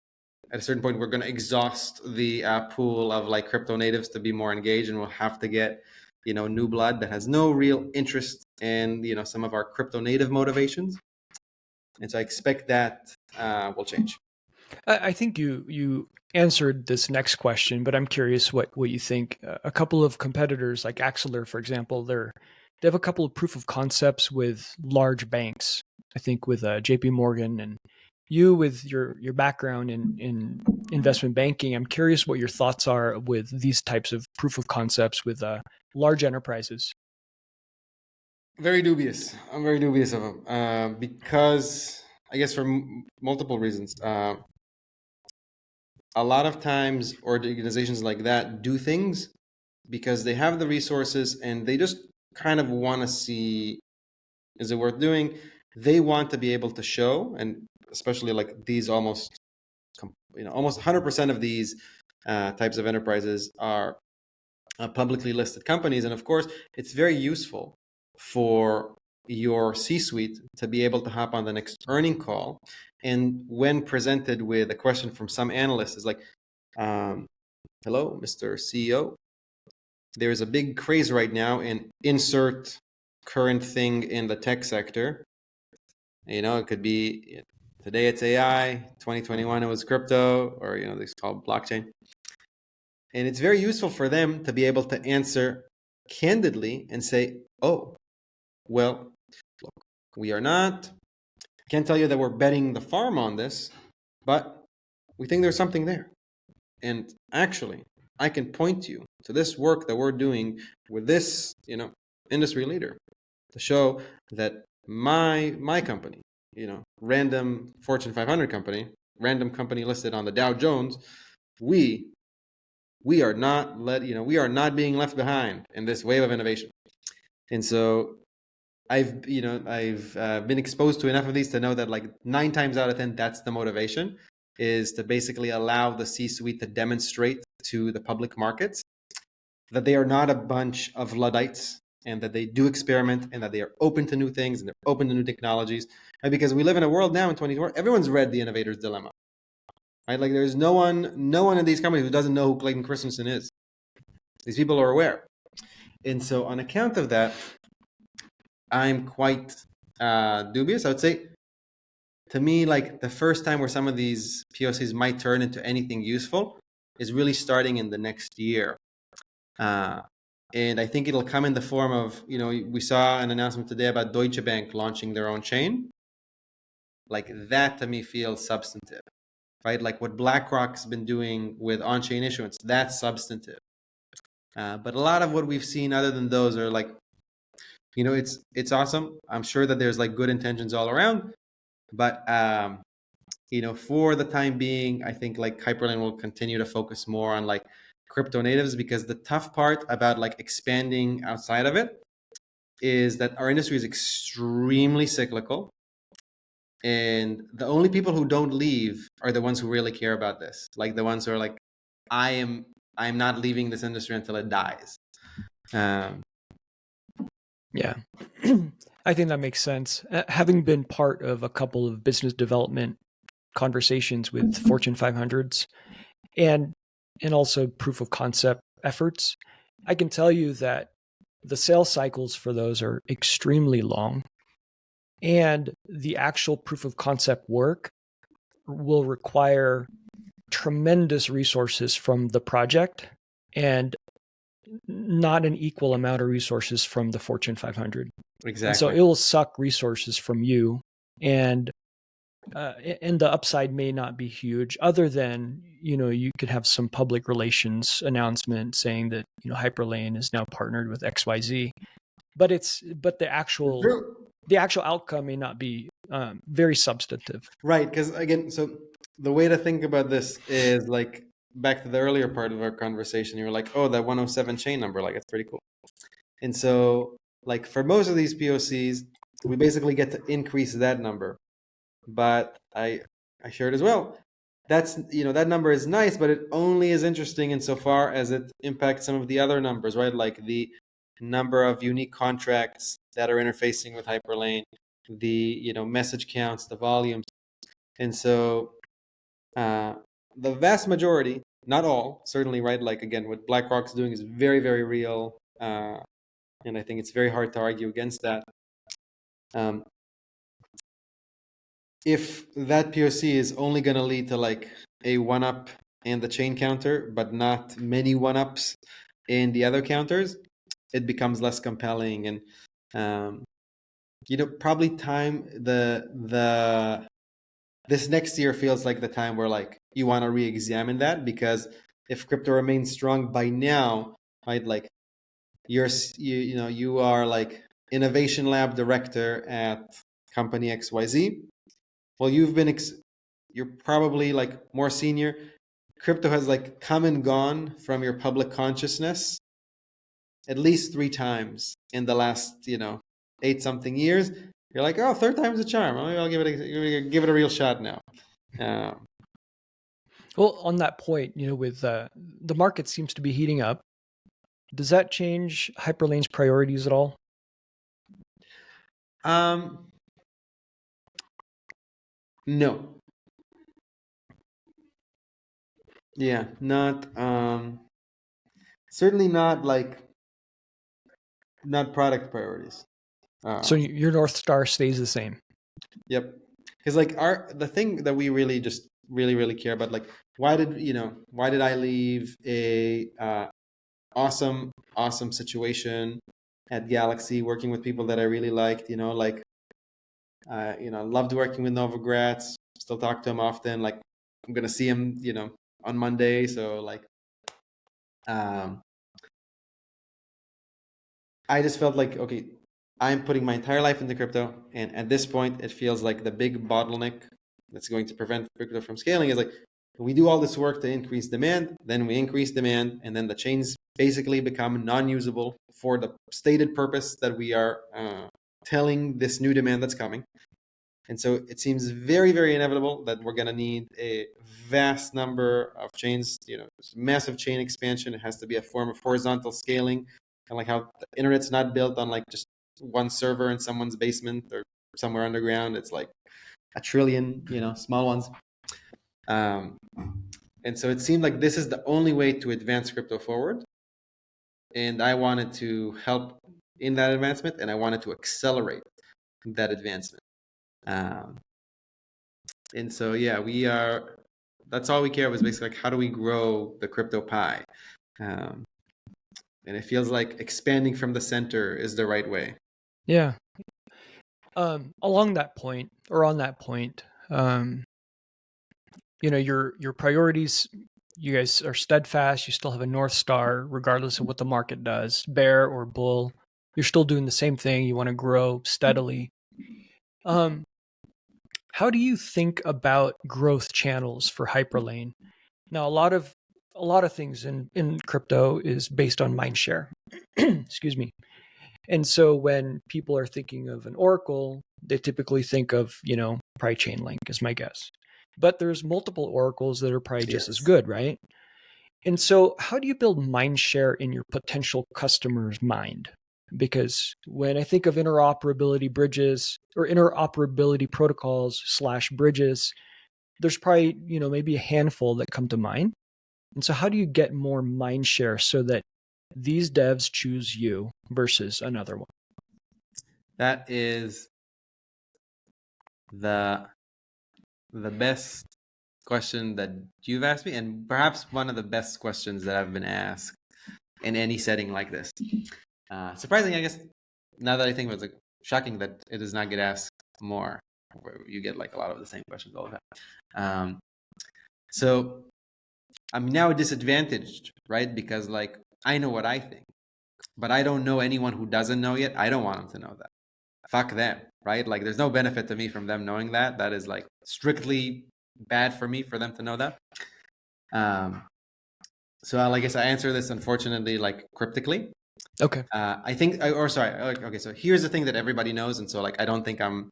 at a certain point we're going to exhaust the pool of like crypto natives to be more engaged, and we'll have to get new blood that has no real interest in some of our crypto native motivations. And so I expect that will change. I think you answered this next question, but I'm curious what you think. A couple of competitors, like Axeler, for example, they have a couple of proof of concepts with large banks. I think with J.P. Morgan, and you with your background in investment banking. I'm curious what your thoughts are with these types of proof of concepts with large enterprises. Very dubious. I'm very dubious of them because I guess for multiple reasons. A lot of times organizations like that do things because they have the resources and they just kind of want to see, is it worth doing? They want to be able to show, and especially like these almost 100% of these types of enterprises are publicly listed companies. And of course, it's very useful for your C-suite to be able to hop on the next earning call, and when presented with a question from some analyst, is like, hello, Mr. CEO, there's a big craze right now in insert current thing in the tech sector. It could be today it's AI, 2021 it was crypto, or it's called blockchain. And it's very useful for them to be able to answer candidly and say, oh, well, look, we are not, I can't tell you that we're betting the farm on this, but we think there's something there. And actually, I can point you to this work that we're doing with this, industry leader to show that my company, random Fortune 500 company, random company listed on the Dow Jones, we are not we are not being left behind in this wave of innovation. And so I've been exposed to enough of these to know that like 9 times out of 10, that's the motivation, is to basically allow the C-suite to demonstrate to the public markets that they are not a bunch of Luddites, and that they do experiment, and that they are open to new things, and they're open to new technologies. And because we live in a world now in 2020, everyone's read The Innovator's Dilemma, right? Like there's no one in these companies who doesn't know who Clayton Christensen is. These people are aware. And so on account of that, I'm quite dubious. I would say, to me, like the first time where some of these POCs might turn into anything useful is really starting in the next year. And I think it'll come in the form of, we saw an announcement today about Deutsche Bank launching their own chain. Like that to me feels substantive, right? Like what BlackRock's been doing with on-chain issuance, that's substantive. But a lot of what we've seen other than those are like, it's awesome. I'm sure that there's like good intentions all around, but for the time being, I think like Hyperlane will continue to focus more on like crypto natives, because the tough part about like expanding outside of it is that our industry is extremely cyclical, and the only people who don't leave are the ones who really care about this, like the ones who are like, I'm not leaving this industry until it dies. Yeah. I think that makes sense. Having been part of a couple of business development conversations with Fortune 500s and also proof of concept efforts, I can tell you that the sales cycles for those are extremely long, and the actual proof of concept work will require tremendous resources from the project and not an equal amount of resources from the Fortune 500. And so Exactly. it will suck resources from you, and the upside may not be huge, other than, you could have some public relations announcement saying that, Hyperlane is now partnered with XYZ. But the actual True. outcome may not be very substantive. Right, because again, so the way to think about this is like back to the earlier part of our conversation. You were like, "Oh, that 107 chain number, like it's pretty cool." And so, like for most of these POCs, we basically get to increase that number. But I shared as well. That's that number is nice, but it only is interesting insofar as it impacts some of the other numbers, right? Like the number of unique contracts that are interfacing with Hyperlane, the message counts, the volumes. And so the vast majority, not all, certainly, right? Like again, what BlackRock's doing is very, very real, and I think it's very hard to argue against that. Um, if that POC is only going to lead to like a one up and the chain counter, but not many one ups in the other counters, it becomes less compelling. And probably time the this next year feels like the time where like you want to re-examine that, because if crypto remains strong by now, right, like you are like innovation lab director at company XYZ. Well, you're probably like more senior. Crypto has like come and gone from your public consciousness at least 3 times in the last 8 something years. You're like, oh, third time's a charm. Maybe I'll give it a real shot now. Well, on that point, with the market seems to be heating up. Does that change Hyperlane's priorities at all? No. Yeah, not certainly not product priorities. So your North Star stays the same. Yep. Because like the thing that we really just really care about, like why did I leave a awesome situation at Galaxy working with people that I really liked, like loved working with Novogratz, still talk to him often, like I'm gonna see him on Monday, so like I just felt like, okay, I'm putting my entire life into crypto, and at this point, it feels like the big bottleneck that's going to prevent crypto from scaling is like we do all this work to increase demand, then we increase demand, and then the chains basically become non-usable for the stated purpose that we are telling this new demand that's coming. And so it seems very, very inevitable that we're going to need a vast number of chains, massive chain expansion. It has to be a form of horizontal scaling, kind of like how the internet's not built on like just one server in someone's basement or somewhere underground. It's like a trillion, small ones. And so it seemed like this is the only way to advance crypto forward. And I wanted to help in that advancement, and I wanted to accelerate that advancement. And so, yeah, that's all we care about, is basically like, how do we grow the crypto pie? And it feels like expanding from the center is the right way. Yeah. On that point, your priorities, you guys are steadfast. You still have a North Star, regardless of what the market does, bear or bull. You're still doing the same thing. You want to grow steadily. How do you think about growth channels for Hyperlane? Now, a lot of a lot of things in crypto is based on Mindshare. Excuse me. And so when people are thinking of an oracle, they typically think of, probably Chainlink is my guess. But there's multiple oracles that are probably just as Yes. good, right? And so how do you build Mindshare in your potential customer's mind? Because when I think of interoperability bridges or interoperability protocols / bridges, there's probably, maybe a handful that come to mind. And so how do you get more mind share so that these devs choose you versus another one? That is the best question that you've asked me, and perhaps one of the best questions that I've been asked in any setting like this. Surprising, I guess, now that I think about it, it's like shocking that it does not get asked more, where you get like a lot of the same questions all the time. So I'm now disadvantaged, right? Because like I know what I think, but I don't know anyone who doesn't know yet. I don't want them to know that. Fuck them, right? Like there's no benefit to me from them knowing that. That is like strictly bad for me for them to know that. So I guess I answer this unfortunately like cryptically. Okay. I think, or sorry, okay. So here's the thing that everybody knows, and so like I don't think I'm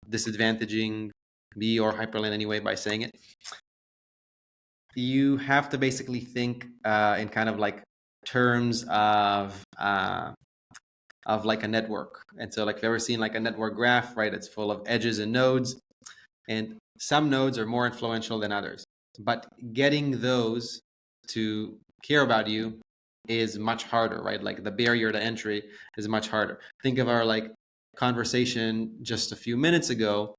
disadvantaging me or Hyperlane anyway by saying it. You have to basically think in kind of like terms of like a network. And so like if you've ever seen like a network graph, right? It's full of edges and nodes, and some nodes are more influential than others. But getting those to care about you is much harder, right? Like the barrier to entry is much harder. Think of our like conversation just a few minutes ago.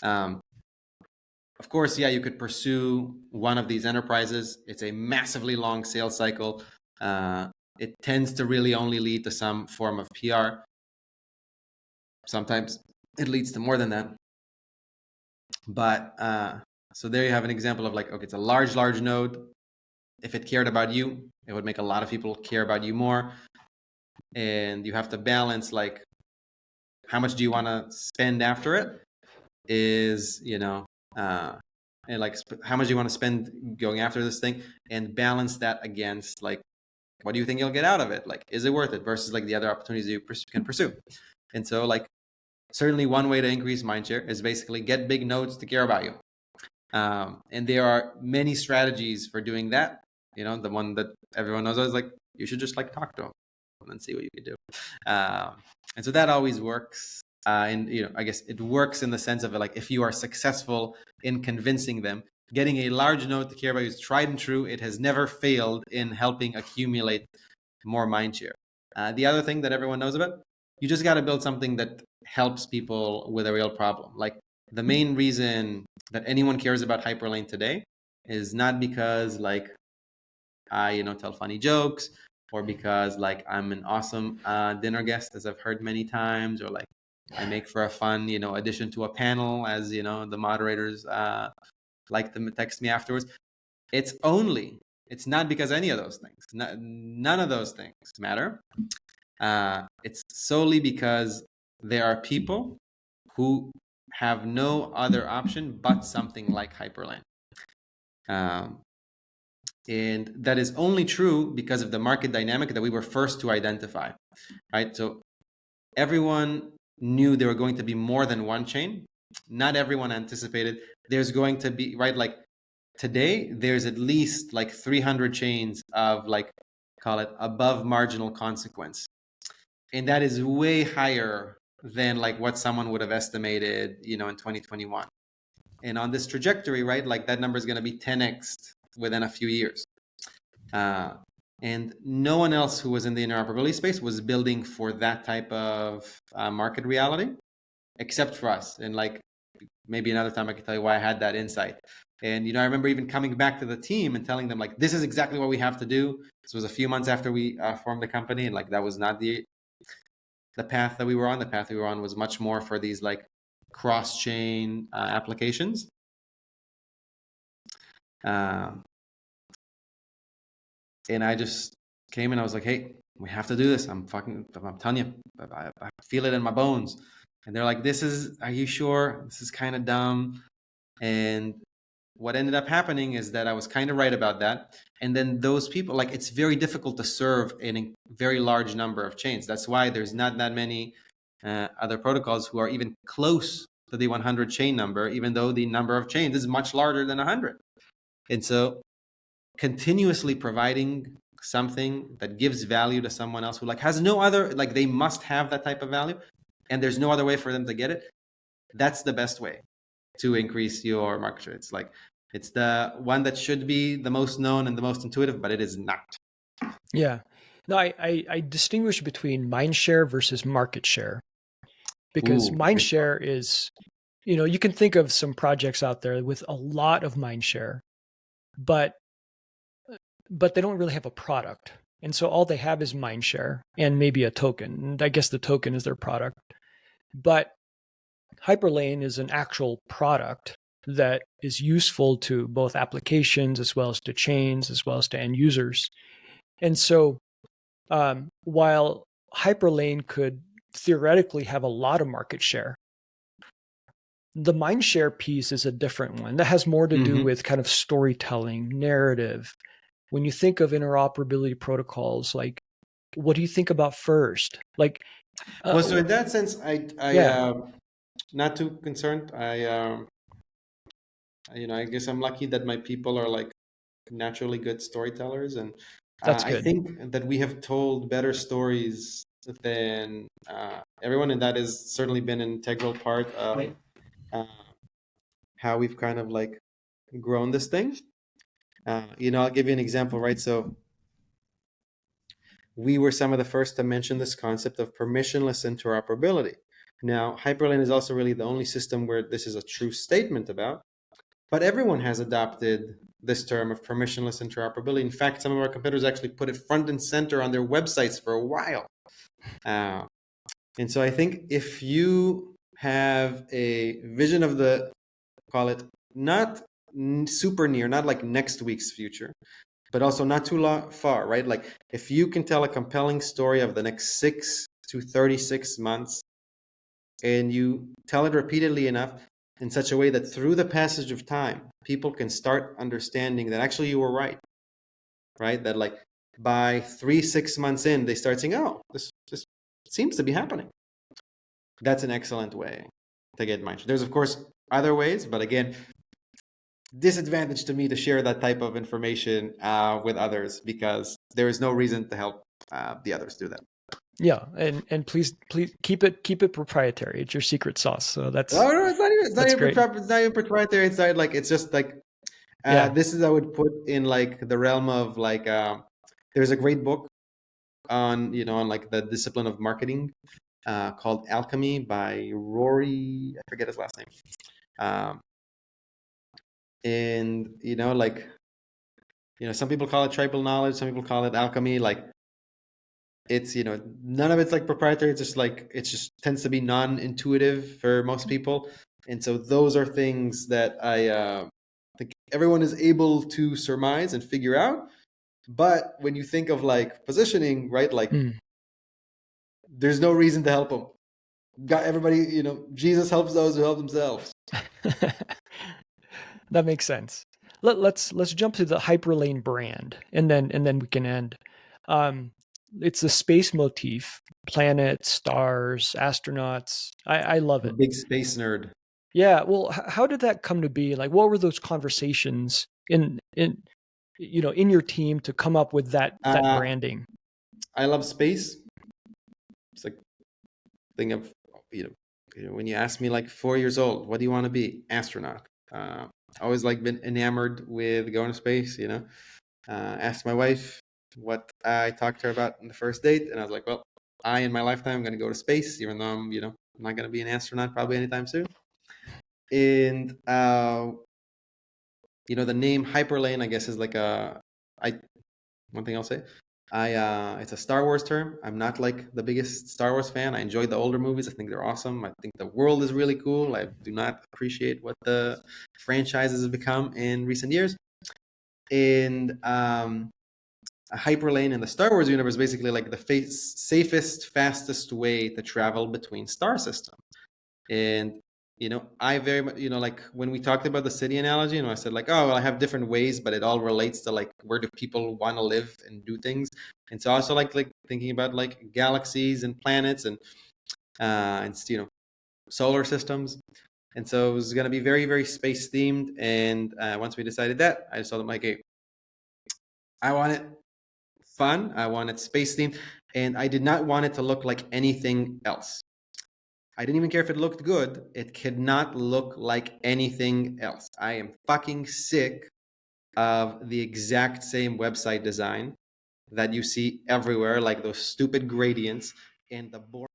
Of course, yeah, you could pursue one of these enterprises. It's a massively long sales cycle. It tends to really only lead to some form of PR. Sometimes it leads to more than that. But so there you have an example of like, okay, it's a large node. If it cared about you, it would make a lot of people care about you more. And you have to balance like how much do you want to spend after it is, and like how much do you want to spend going after this thing, and balance that against like what do you think you'll get out of it? Like, is it worth it versus like the other opportunities you can pursue? And so like certainly one way to increase mindshare is basically get big nodes to care about you. And there are many strategies for doing that. The one that everyone knows is like, you should just like talk to them and see what you can do. And so that always works. And, I guess it works in the sense of like, if you are successful in convincing them, getting a large node to care about you is tried and true. It has never failed in helping accumulate more mindshare. The other thing that everyone knows about, you just got to build something that helps people with a real problem. Like the main reason that anyone cares about Hyperlane today is not because like I tell funny jokes, or because like I'm an awesome dinner guest, as I've heard many times, or like I make for a fun addition to a panel, as the moderators like to text me afterwards. It's not because any of those things. None of those things matter. It's solely because there are people who have no other option but something like Hyperlane. And that is only true because of the market dynamic that we were first to identify, right? So everyone knew there were going to be more than one chain. Not everyone anticipated there's going to be, right? Like today, there's at least like 300 chains of like, call it above marginal consequence. And that is way higher than like what someone would have estimated, in 2021. And on this trajectory, right, like that number is going to be 10x within a few years. And no one else who was in the interoperability space was building for that type of market reality, except for us. And like maybe another time I can tell you why I had that insight. And I remember even coming back to the team and telling them like, this is exactly what we have to do. This was a few months after we formed the company, and like that was not the path that we were on. The path we were on was much more for these like cross-chain applications. And I just came and I was like, hey, we have to do this. I'm telling you, I feel it in my bones. And they're like, are you sure? This is kind of dumb. And what ended up happening is that I was kind of right about that. And then those people, like, it's very difficult to serve in a very large number of chains. That's why there's not that many other protocols who are even close to the 100 chain number, even though the number of chains is much larger than 100. And so continuously providing something that gives value to someone else who like has no other, like they must have that type of value and there's no other way for them to get it, that's the best way to increase your market share. It's like, it's the one that should be the most known and the most intuitive, but it is not. Yeah. No, I distinguish between mindshare versus market share, because Ooh, mindshare is, you can think of some projects out there with a lot of mindshare, but they don't really have a product. And so all they have is mindshare and maybe a token. And I guess the token is their product. But Hyperlane is an actual product that is useful to both applications as well as to chains as well as to end users. And so while Hyperlane could theoretically have a lot of market share, the mindshare piece is a different one that has more to do with kind of storytelling, narrative. When you think of interoperability protocols, like, what do you think about first? Like, well, so in that sense, yeah, not too concerned. I guess I'm lucky that my people are like naturally good storytellers, and that's I good. think that we have told better stories than everyone, and that has certainly been an integral part of uh, how we've kind of like grown this thing. I'll give you an example, right? So we were some of the first to mention this concept of permissionless interoperability. Now, Hyperlane is also really the only system where this is a true statement about, but everyone has adopted this term of permissionless interoperability. In fact, some of our competitors actually put it front and center on their websites for a while. And so I think if you have a vision of the, call it, not super near, not like next week's future, but also not too far, right? Like if you can tell a compelling story of the next 6 to 36 months and you tell it repeatedly enough in such a way that through the passage of time, people can start understanding that actually you were right? That like by 3-6 months in, they start saying, oh, this seems to be happening. That's an excellent way to get mindshare. There's of course other ways, but again, disadvantage to me to share that type of information with others because there is no reason to help the others do that. Yeah, and please keep it proprietary. It's your secret sauce. So that's no, it's not even great. it's not even proprietary. It's not like, it's just like this is, I would put in like the realm of like there's a great book on on like the discipline of marketing called Alchemy by Rory, I forget his last name. And like some people call it tribal knowledge, some people call it alchemy. Like it's none of it's like proprietary. It's just like it just tends to be non-intuitive for most people, and so those are things that I think everyone is able to surmise and figure out. But when you think of like positioning, right, like there's no reason to help them. Got everybody, Jesus helps those who help themselves. That makes sense. Let's jump to the Hyperlane brand, and then we can end. It's the space motif: planets, stars, astronauts. I love I'm a it. big space nerd. Yeah. Well, how did that come to be? Like, what were those conversations in your team to come up with that branding? I love space. It's like thing of when you ask me like 4 years old, what do you want to be? Astronaut. Always like been enamored with going to space. Asked my wife what I talked to her about in the first date, and I was like, well, I in my lifetime am going to go to space, even though I'm not going to be an astronaut probably anytime soon. And the name Hyperlane, I guess, is like one thing I'll say. It's a Star Wars term. I'm not like the biggest Star Wars fan. I enjoy the older movies. I think they're awesome. I think the world is really cool. I do not appreciate what the franchises have become in recent years. And a hyperlane in the Star Wars universe is basically like the safest, fastest way to travel between star systems. And I very much, like when we talked about the city analogy, I said like, oh, well, I have different ways, but it all relates to like, where do people want to live and do things? And so I also like thinking about like galaxies and planets and solar systems. And so it was going to be very, very space themed. And once we decided that, I just told them like, hey, I want it fun. I want it space themed. And I did not want it to look like anything else. I didn't even care if it looked good. It could not look like anything else. I am fucking sick of the exact same website design that you see everywhere, like those stupid gradients and the boring